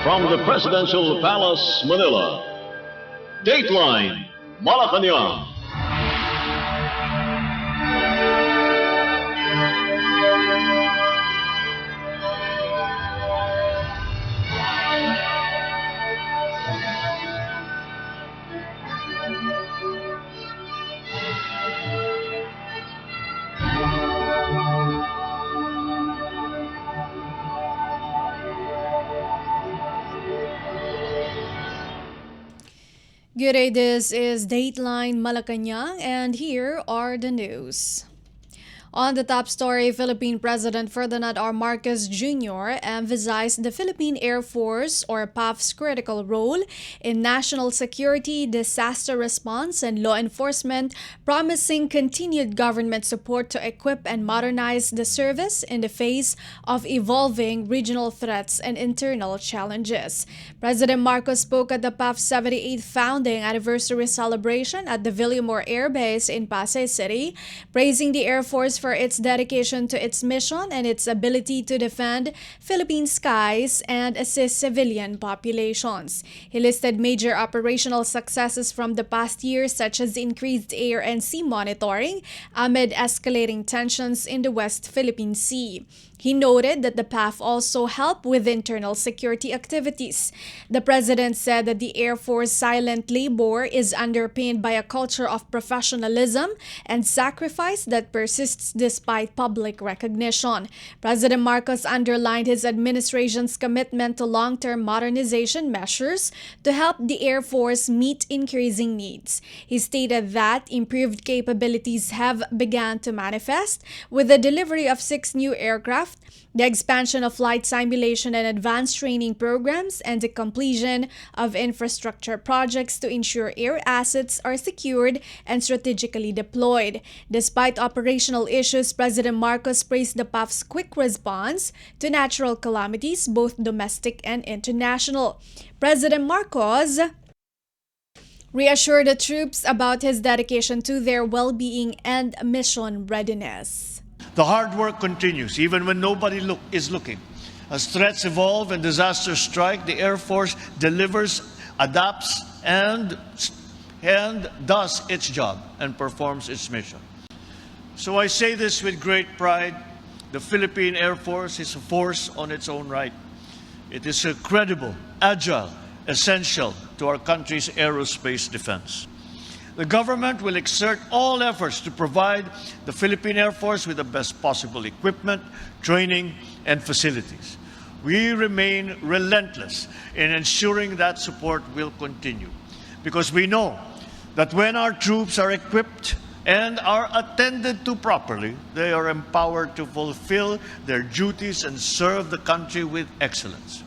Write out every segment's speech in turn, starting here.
From the Presidential Palace, Manila, Dateline Malacañang. Good day, this is Dateline Malacañang, and here are the news. On the top story, Philippine President Ferdinand R. Marcos Jr. emphasized the Philippine Air Force, or PAF's, critical role in national security, disaster response, and law enforcement, promising continued government support to equip and modernize the service in the face of evolving regional threats and internal challenges. President Marcos spoke at the PAF's 78th founding anniversary celebration at the Villamor Air Base in Pasay City, praising the Air Force for its dedication to its mission and its ability to defend Philippine skies and assist civilian populations. He listed major operational successes from the past year, such as increased air and sea monitoring amid escalating tensions in the West Philippine Sea. He noted that the PAF also helped with internal security activities. The president said that the Air Force silent labor is underpinned by a culture of professionalism and sacrifice that persists despite public recognition. President Marcos underlined his administration's commitment to long-term modernization measures to help the Air Force meet increasing needs. He stated that improved capabilities have begun to manifest with the delivery of 6 new aircraft, the expansion of flight simulation and advanced training programs, and the completion of infrastructure projects to ensure air assets are secured and strategically deployed. Despite operational issues, President Marcos praised the PAF's quick response to natural calamities, both domestic and international. President Marcos reassured the troops about his dedication to their well-being and mission readiness. The hard work continues, even when nobody is looking. As threats evolve and disasters strike, the Air Force delivers, adapts, and does its job and performs its mission. So I say this with great pride. The Philippine Air Force is a force on its own right. It is a credible, agile, essential to our country's aerospace defense. The government will exert all efforts to provide the Philippine Air Force with the best possible equipment, training, and facilities. We remain relentless in ensuring that support will continue, because we know that when our troops are equipped and are attended to properly, they are empowered to fulfill their duties and serve the country with excellence.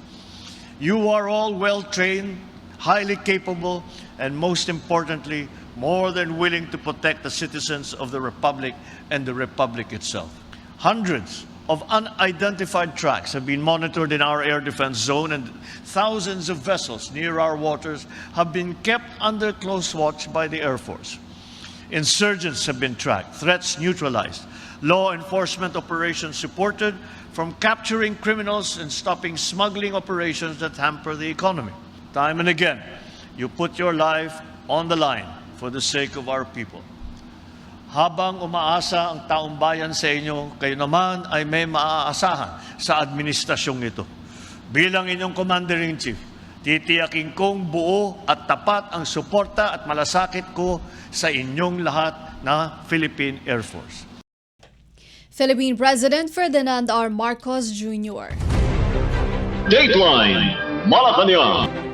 You are all well-trained, highly capable, and most importantly, more than willing to protect the citizens of the Republic and the Republic itself. Hundreds of unidentified tracks have been monitored in our air defense zone, and thousands of vessels near our waters have been kept under close watch by the Air Force. Insurgents have been tracked, threats neutralized, law enforcement operations supported, from capturing criminals and stopping smuggling operations that hamper the economy. Time and again, you put your life on the line for the sake of our people. Habang umaasa ang taong bayan sa inyo, kayo naman ay may maaasahan sa administrasyong ito. Bilang inyong Commander-in-Chief, titiyakin kong buo at tapat ang suporta at malasakit ko sa inyong lahat na Philippine Air Force. Philippine President Ferdinand R. Marcos Jr. Dateline Malacañang.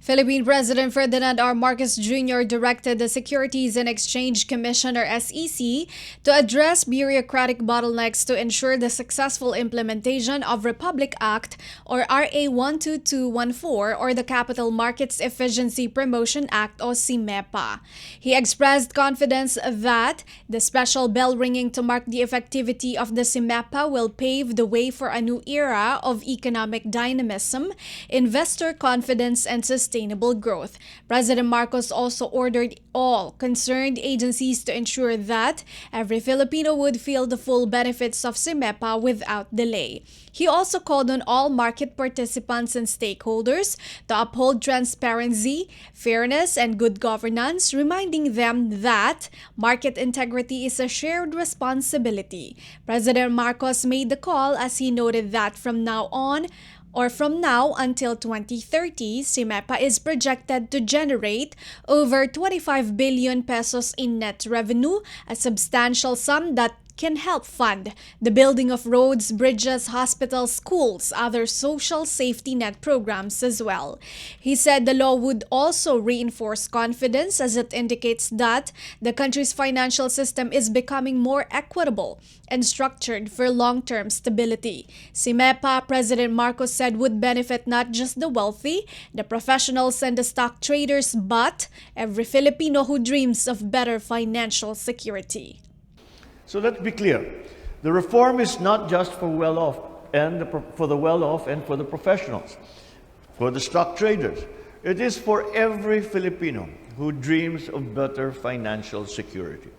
Philippine President Ferdinand R. Marcos Jr. directed the Securities and Exchange Commission, or SEC, to address bureaucratic bottlenecks to ensure the successful implementation of Republic Act, or RA 12214, or the Capital Markets Efficiency Promotion Act, or CMEPA. He expressed confidence that the special bell ringing to mark the effectivity of the CMEPA will pave the way for a new era of economic dynamism, investor confidence, and sustainability sustainable growth. President Marcos also ordered all concerned agencies to ensure that every Filipino would feel the full benefits of CIMEPA without delay. He also called on all market participants and stakeholders to uphold transparency, fairness, and good governance, reminding them that market integrity is a shared responsibility. President Marcos made the call as he noted that from now until 2030, CIMEPA is projected to generate over 25 billion pesos in net revenue, a substantial sum that can help fund the building of roads, bridges, hospitals, schools, other social safety net programs as well. He said the law would also reinforce confidence as it indicates that the country's financial system is becoming more equitable and structured for long-term stability. CIMEPA, President Marcos said, would benefit not just the wealthy, the professionals, and the stock traders, but every Filipino who dreams of better financial security. So let's be clear. The reform is not just for well-off and for the well-off and for the professionals, for the stock traders. It is for every Filipino who dreams of better financial security.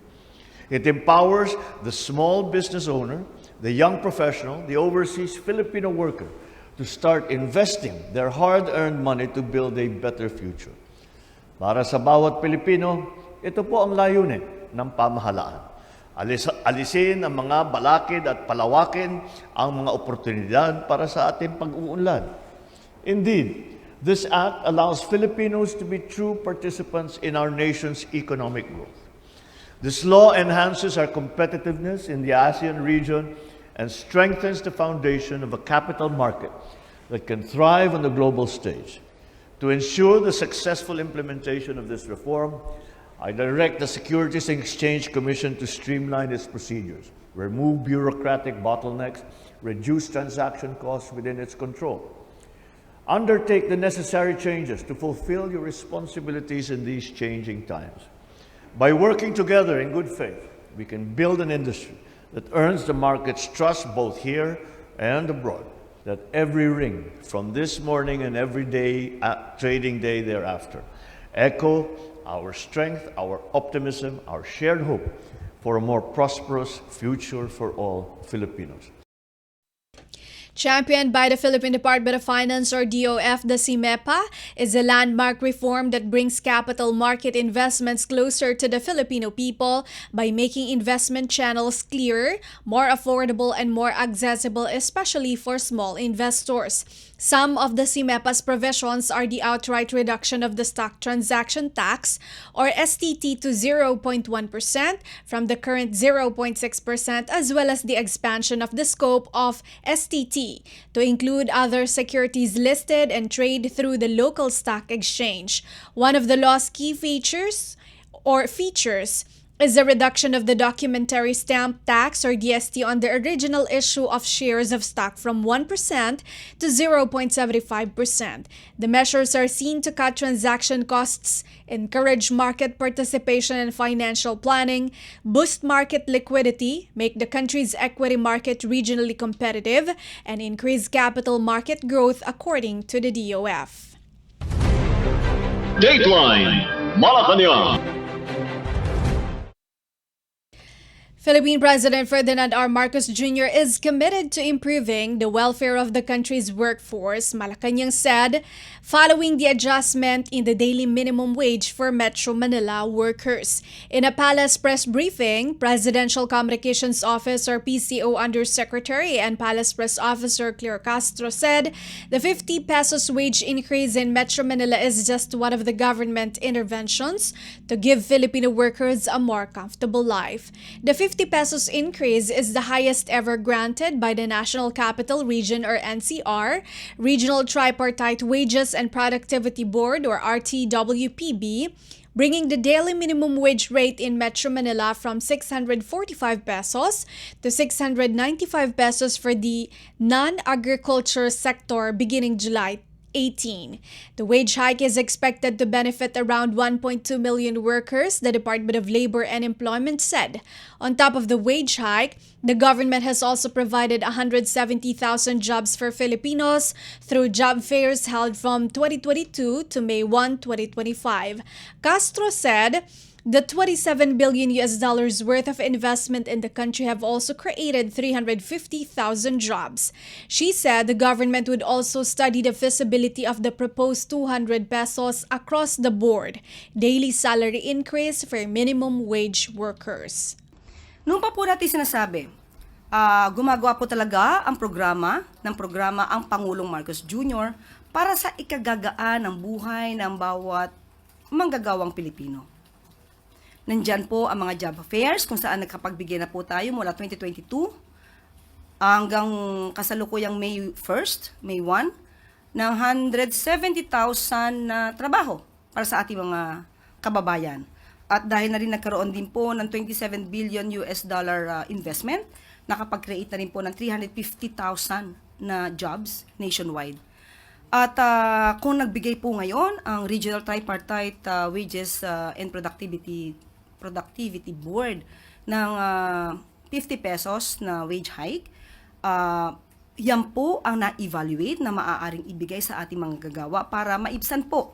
It empowers the small business owner, the young professional, the overseas Filipino worker to start investing their hard-earned money to build a better future. Para sa bawat Pilipino, ito po ang layunin ng pamahalaan. Alisin ang mga balakid at palawakin ang mga oportunidad para sa ating pag-uunlad. Indeed, this act allows Filipinos to be true participants in our nation's economic growth. This law enhances our competitiveness in the ASEAN region and strengthens the foundation of a capital market that can thrive on the global stage. To ensure the successful implementation of this reform, I direct the Securities and Exchange Commission to streamline its procedures, remove bureaucratic bottlenecks, reduce transaction costs within its control. Undertake the necessary changes to fulfill your responsibilities in these changing times. By working together in good faith, we can build an industry that earns the market's trust both here and abroad, that every ring from this morning and every day, trading day thereafter, echo our strength, our optimism, our shared hope for a more prosperous future for all Filipinos. Championed by the Philippine Department of Finance or DOF, the CIMEPA is a landmark reform that brings capital market investments closer to the Filipino people by making investment channels clearer, more affordable, and more accessible, especially for small investors. Some of the CIMEPA's provisions are the outright reduction of the stock transaction tax or STT to 0.1% from the current 0.6%, as well as the expansion of the scope of STT to include other securities listed and trade through the local stock exchange. One of the law's key features is the reduction of the documentary stamp tax or DST on the original issue of shares of stock from 1% to 0.75%. The measures are seen to cut transaction costs, encourage market participation and financial planning, boost market liquidity, make the country's equity market regionally competitive, and increase capital market growth according to the DOF. Dateline Malacañang. Philippine President Ferdinand R. Marcos Jr. is committed to improving the welfare of the country's workforce, Malacañang said, following the adjustment in the daily minimum wage for Metro Manila workers. In a palace press briefing, Presidential Communications Office or PCO Undersecretary and Palace Press Officer Claire Castro said the 50 pesos wage increase in Metro Manila is just one of the government interventions to give Filipino workers a more comfortable life. The 50 pesos increase is the highest ever granted by the National Capital Region or NCR, Regional Tripartite Wages and Productivity Board or RTWPB, bringing the daily minimum wage rate in Metro Manila from 645 pesos to 695 pesos for the non-agriculture sector beginning July 18. The wage hike is expected to benefit around 1.2 million workers, the Department of Labor and Employment said. On top of the wage hike, the government has also provided 170,000 jobs for Filipinos through job fairs held from 2022 to May 1, 2025. Castro said the $27 billion worth of investment in the country have also created 350,000 jobs. She said the government would also study the feasibility of the proposed 200 pesos across the board daily salary increase for minimum wage workers. Noong pa po natin sinasabi, gumagawa po talaga ang programa ang Pangulong Marcos Jr. para sa ikagagaan ng buhay ng bawat manggagawang Pilipino. Nandyan po ang mga job fairs kung saan nagkapagbigay na po tayo mula 2022 hanggang kasalukuyang May 1st, May 1, ng 170,000 na trabaho para sa ating mga kababayan. At dahil na rin nagkaroon din po ng 27 billion investment, nakapag-create na rin po ng 350,000 na jobs nationwide. At kung nagbigay po ngayon ang Regional Tripartite Wages and Productivity Board ng 50 pesos na wage hike, yan po ang na-evaluate na maaaring ibigay sa ating mga gagawa para maibsan po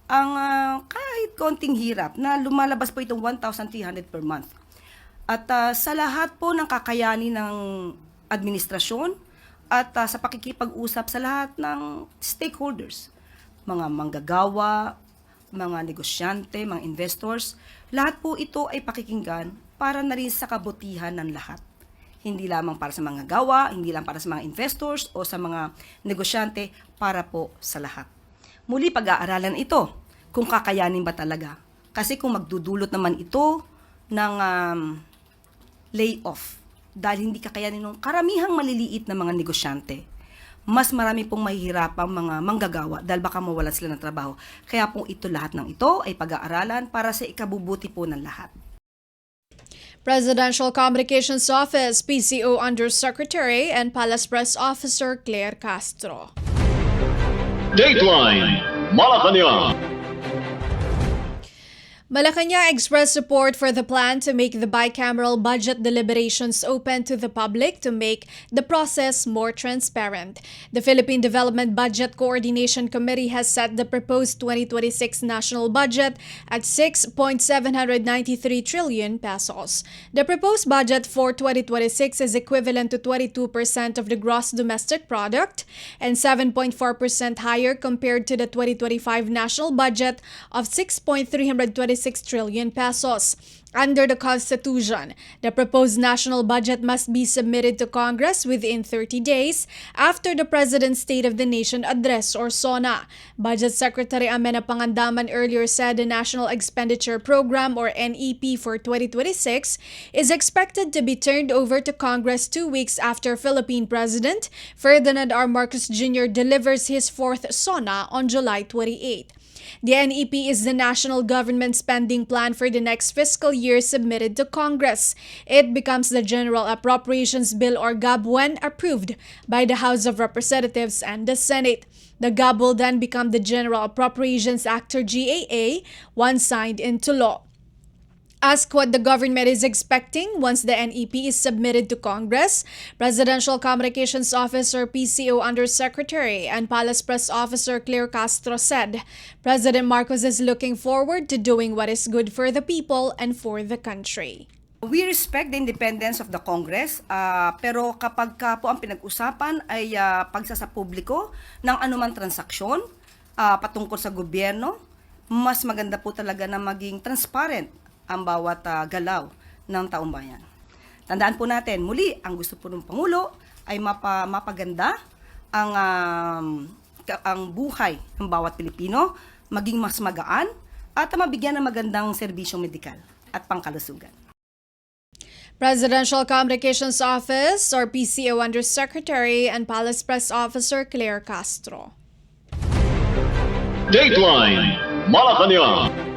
ang kahit konting hirap na lumalabas po itong 1,300 per month. At sa lahat po ng kakayanin ng administrasyon at sa pakikipag-usap sa lahat ng stakeholders, mga manggagawa, mga negosyante, mga investors, lahat po ito ay pakikinggan para na rin sa kabutihan ng lahat. Hindi lamang para sa mga gawa, hindi lang para sa mga investors o sa mga negosyante, para po sa lahat. Muli pag-aaralan ito kung kakayanin ba talaga. Kasi kung magdudulot naman ito ng layoff dahil hindi kakayanin ng karamihang maliliit na mga negosyante, mas marami pong mahihirapang mga manggagawa dahil baka mawalan sila ng trabaho. Kaya po lahat ng ito ay pag-aaralan para sa ikabubuti po ng lahat. Presidential Communications Office, PCO Undersecretary and Palace Press Officer Claire Castro. Dateline Malacañang. Malacañang expressed support for the plan to make the bicameral budget deliberations open to the public to make the process more transparent. The Philippine Development Budget Coordination Committee has set the proposed 2026 national budget at 6.793 trillion pesos. The proposed budget for 2026 is equivalent to 22% of the gross domestic product and 7.4% higher compared to the 2025 national budget of 6.326 trillion pesos. Under the Constitution, the proposed national budget must be submitted to Congress within 30 days after the President's State of the Nation Address or SONA. Budget Secretary Amena Pangandaman earlier said the National Expenditure Program or NEP for 2026 is expected to be turned over to Congress 2 weeks after Philippine President Ferdinand R. Marcos Jr. delivers his fourth SONA on July 28. The NEP is the national government spending plan for the next fiscal year submitted to Congress. It becomes the General Appropriations Bill or GAB when approved by the House of Representatives and the Senate. The GAB will then become the General Appropriations Act or GAA once signed into law. Asked what the government is expecting once the NEP is submitted to Congress, Presidential Communications Officer PCO Undersecretary and Palace Press Officer Claire Castro said, President Marcos is looking forward to doing what is good for the people and for the country. We respect the independence of the Congress, pero kapag po ang pinag-usapan ay pagsasapubliko ng anumang transaksyon patungkol sa gobyerno, mas maganda po talaga na maging transparent ang bawat galaw ng taumbayan. Tandaan po natin, muli, ang gusto po ng Pangulo ay mapaganda ang buhay ng bawat Pilipino, maging mas magaan at mabigyan ng magandang serbisyong medikal at pangkalusugan. Presidential Communications Office or PCO Undersecretary and Palace Press Officer Claire Castro. Dateline Malacañang.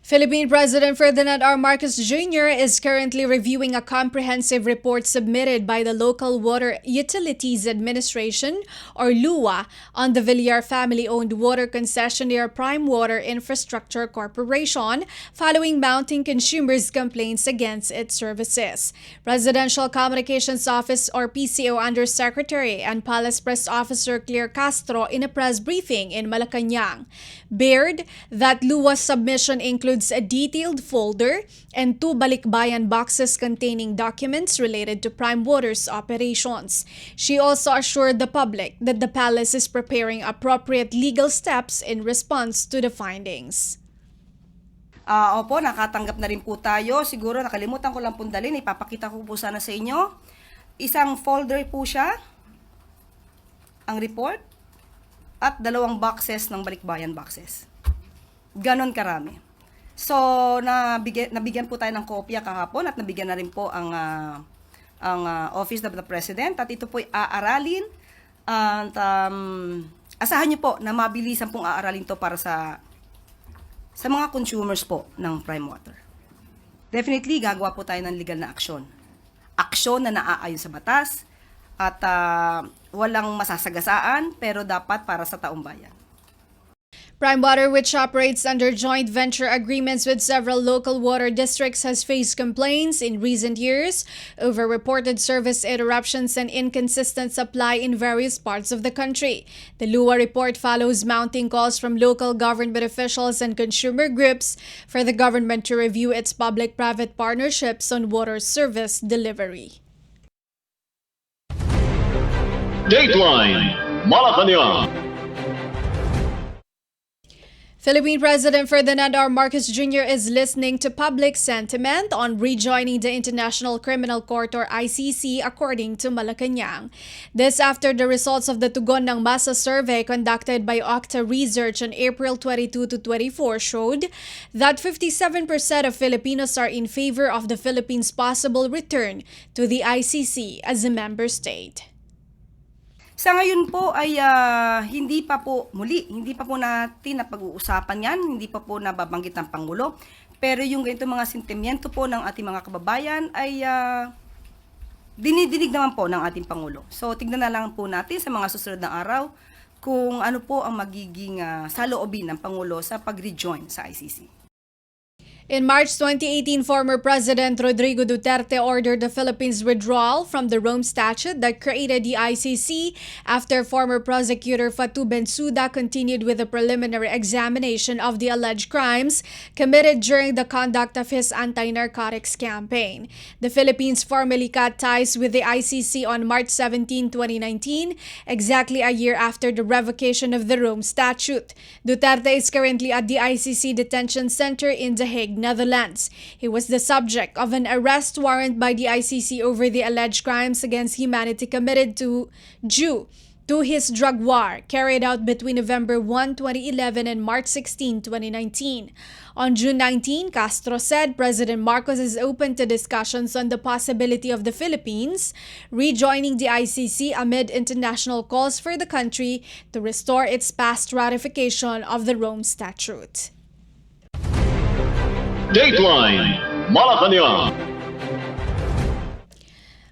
Philippine President Ferdinand R. Marcos Jr. is currently reviewing a comprehensive report submitted by the Local Water Utilities Administration, or LUA, on the Villar family-owned water concessionaire Prime Water Infrastructure Corporation following mounting consumers' complaints against its services. Presidential Communications Office, or PCO, Undersecretary and Palace Press Officer Claire Castro in a press briefing in Malacañang bared that LUA's submission includes a detailed folder and 2 balikbayan boxes containing documents related to Prime Water's operations. She also assured the public that the palace is preparing appropriate legal steps in response to the findings. Opo, nakatanggap na rin po tayo. Siguro nakalimutan ko lang pong dalhin. Ipapakita ko po sana sa inyo. Isang folder po siya, ang report, at 2 boxes ng balikbayan boxes. Ganon karami. So, nabigyan po tayo ng kopya kahapon at nabigyan na rin po ang Office of the President at ito po'y aaralin at asahan niyo po na mabilisan pong aaralin to para sa mga consumers po ng Prime Water. Definitely, gagawa po tayo ng legal na aksyon. Aksyon na naaayon sa batas at walang masasagasaan pero dapat para sa taong bayan. Prime Water, which operates under joint venture agreements with several local water districts, has faced complaints in recent years over reported service interruptions and inconsistent supply in various parts of the country. The LUA report follows mounting calls from local government officials and consumer groups for the government to review its public-private partnerships on water service delivery. Dateline Malacañang. Philippine President Ferdinand R. Marcos Jr. is listening to public sentiment on rejoining the International Criminal Court, or ICC, according to Malacañang. This after the results of the Tugon ng Masa survey conducted by Octa Research on April 22 to 24 showed that 57% of Filipinos are in favor of the Philippines' possible return to the ICC as a member state. Sa ngayon po ay hindi pa po natin napag-uusapan yan, hindi pa po nababanggit ng Pangulo. Pero yung ganito mga sentimiento po ng ating mga kababayan ay dinidinig naman po ng ating Pangulo. So tignan na lang po natin sa mga susunod na araw kung ano po ang magiging saloobin ng Pangulo sa pag-rejoin sa ICC. In March 2018, former President Rodrigo Duterte ordered the Philippines' withdrawal from the Rome Statute that created the ICC after former prosecutor Fatu Bensouda continued with the preliminary examination of the alleged crimes committed during the conduct of his anti-narcotics campaign. The Philippines formally cut ties with the ICC on March 17, 2019, exactly a year after the revocation of the Rome Statute. Duterte is currently at the ICC Detention Center in The Hague, Netherlands. He was the subject of an arrest warrant by the ICC over the alleged crimes against humanity committed due to his drug war carried out between November 1, 2011 and March 16, 2019. On June 19, Castro said President Marcos is open to discussions on the possibility of the Philippines rejoining the ICC amid international calls for the country to restore its past ratification of the Rome Statute. Dateline Malacañang.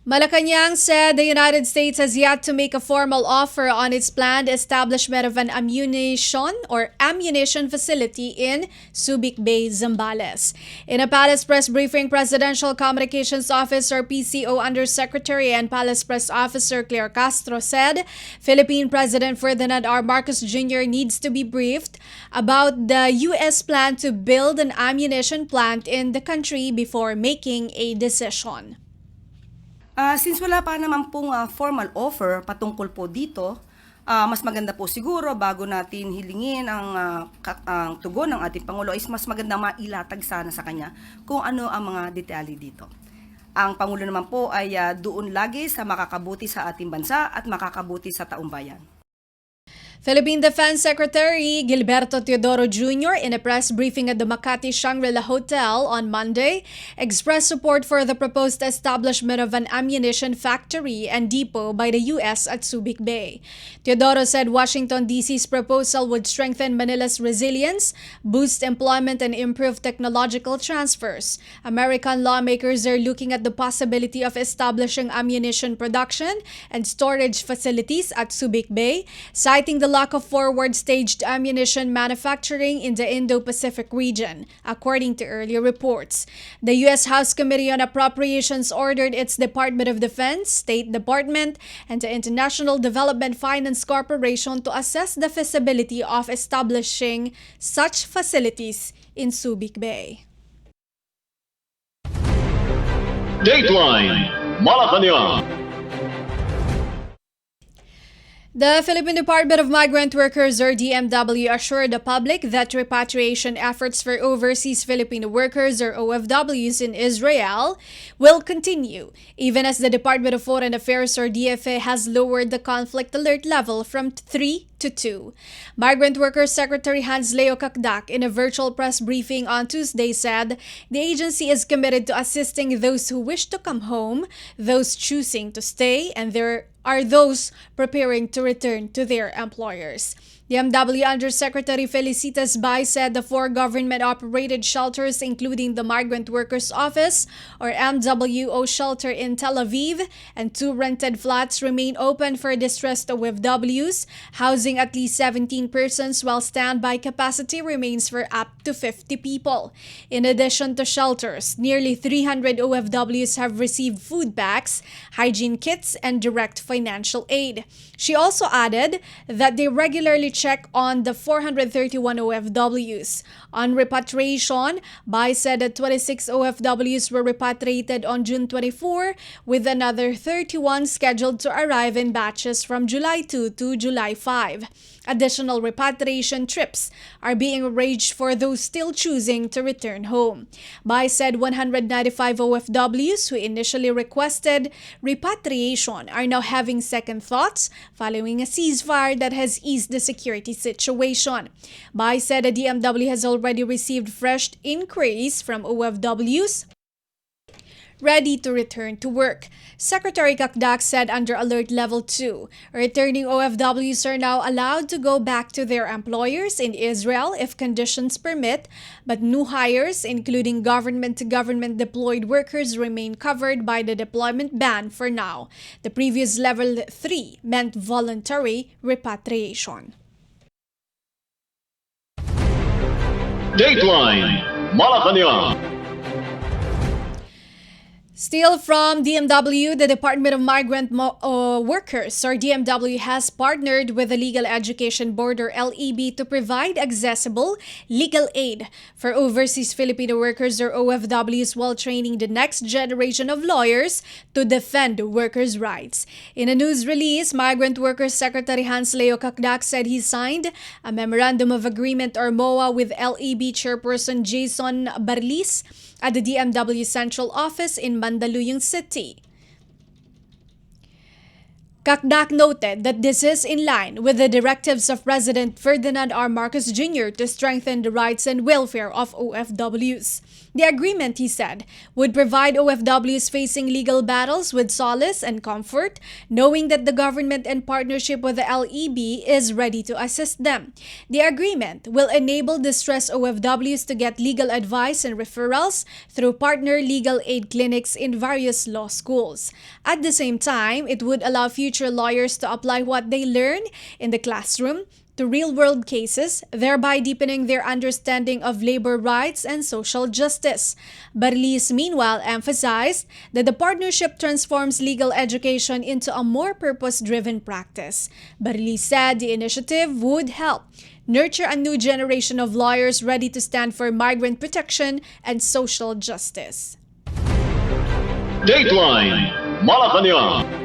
Malacañang said the United States has yet to make a formal offer on its planned establishment of an ammunition facility in Subic Bay, Zambales. In a Palace Press briefing, Presidential Communications Office, or PCO, Undersecretary and Palace Press Officer Claire Castro said Philippine President Ferdinand R. Marcos Jr. needs to be briefed about the U.S. plan to build an ammunition plant in the country before making a decision. Since wala pa naman pong formal offer patungkol po dito, mas maganda po siguro bago natin hilingin ang tugon ng ating Pangulo is mas maganda mailatag sana sa kanya kung ano ang mga detalye dito. Ang Pangulo naman po ay doon lagi sa makakabuti sa ating bansa at makakabuti sa taong bayan. Philippine Defense Secretary Gilberto Teodoro Jr. in a press briefing at the Makati Shangri-La Hotel on Monday expressed support for the proposed establishment of an ammunition factory and depot by the U.S. at Subic Bay. Teodoro said Washington, D.C.'s proposal would strengthen Manila's resilience, boost employment, and improve technological transfers. American lawmakers are looking at the possibility of establishing ammunition production and storage facilities at Subic Bay, citing the lack of forward-staged ammunition manufacturing in the Indo-Pacific region, according to earlier reports. The U.S. House Committee on Appropriations ordered its Department of Defense, State Department, and the International Development Finance Corporation to assess the feasibility of establishing such facilities in Subic Bay. Dateline Malacañang. The Philippine Department of Migrant Workers or DMW assured the public that repatriation efforts for overseas Filipino workers or OFWs in Israel will continue, even as the Department of Foreign Affairs or DFA has lowered the conflict alert level from 3 to 2. Migrant Workers Secretary Hans Leo Kakdak in a virtual press briefing on Tuesday said the agency is committed to assisting those who wish to come home, those choosing to stay, and there are those preparing to return to their employers. The MW Undersecretary Felicitas Bay said the 4 government-operated shelters, including the Migrant Workers Office or MWO shelter in Tel Aviv and 2 rented flats, remain open for distressed OFWs, housing at least 17 persons, while standby capacity remains for up to 50 people. In addition to shelters, nearly 300 OFWs have received food packs, hygiene kits, and direct financial aid. She also added that they regularly check on the 431 OFWs. On repatriation, Bay said that 26 OFWs were repatriated on June 24, with another 31 scheduled to arrive in batches from July 2 to July 5. Additional repatriation trips are being arranged for those still choosing to return home. Bay said 195 OFWs who initially requested repatriation are now having second thoughts following a ceasefire that has eased the security situation. Bay said the DMW has already received fresh inquiries from OFWs ready to return to work. Secretary Kakdak said under Alert Level 2, returning OFWs are now allowed to go back to their employers in Israel if conditions permit, but new hires, including government-to-government deployed workers, remain covered by the deployment ban for now. The previous Level 3 meant voluntary repatriation. Dateline Malacañang. Still from DMW, the Department of Migrant Workers, or DMW, has partnered with the Legal Education Board, or LEB, to provide accessible legal aid for overseas Filipino workers, or OFWs, while training the next generation of lawyers to defend workers' rights. In a news release, Migrant Workers Secretary Hans Leo Kakdak said he signed a Memorandum of Agreement, or MOA, with LEB Chairperson Jason Barlis at the DMW Central Office in Mandaluyong City. Kakdak noted that this is in line with the directives of President Ferdinand R. Marcos Jr. to strengthen the rights and welfare of OFWs. The agreement, he said, would provide OFWs facing legal battles with solace and comfort, knowing that the government, in partnership with the LEB, is ready to assist them. The agreement will enable distressed OFWs to get legal advice and referrals through partner legal aid clinics in various law schools. At the same time, it would allow future lawyers to apply what they learn in the classroom to real-world cases, thereby deepening their understanding of labor rights and social justice. Barlis, meanwhile, emphasized that the partnership transforms legal education into a more purpose-driven practice. Barlis said the initiative would help nurture a new generation of lawyers ready to stand for migrant protection and social justice. Dateline Malacañang.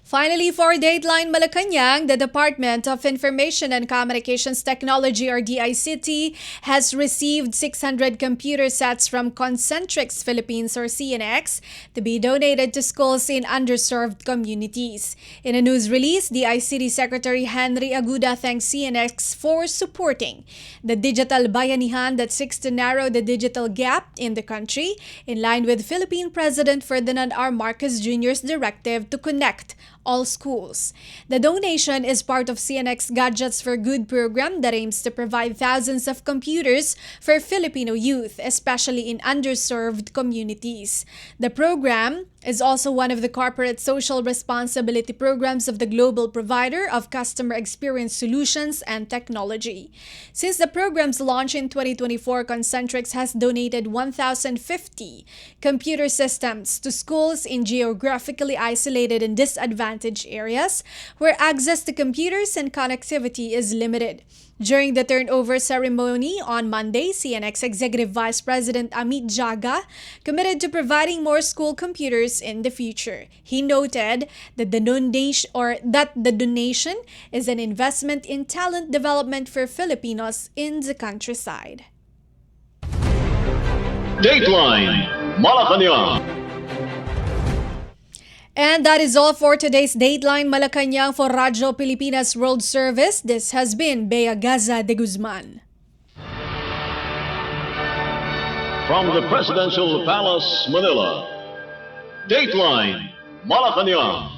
Finally, for Dateline Malacañang, the Department of Information and Communications Technology, or DICT, has received 600 computer sets from Concentrix Philippines, or CNX, to be donated to schools in underserved communities. In a news release, DICT Secretary Henry Aguda thanks CNX for supporting the digital bayanihan that seeks to narrow the digital gap in the country, in line with Philippine President Ferdinand R. Marcos Jr.'s directive to connect all schools. The donation is part of CNX Gadgets for Good program that aims to provide thousands of computers for Filipino youth, especially in underserved communities. The program is also one of the corporate social responsibility programs of the global provider of customer experience solutions and technology. Since the program's launch in 2024, Concentrix has donated 1,050 computer systems to schools in geographically isolated and disadvantaged areas where access to computers and connectivity is limited. During the turnover ceremony on Monday, CNX Executive Vice President Amit Jaga committed to providing more school computers in the future. He noted that the donation is an investment in talent development for Filipinos in the countryside. Dateline Malacañang. And that is all for today's Dateline Malacañang for Radyo Pilipinas World Service. This has been Bea Gaza-de Guzman. From the Presidential Palace, Manila. Dateline Malacañang.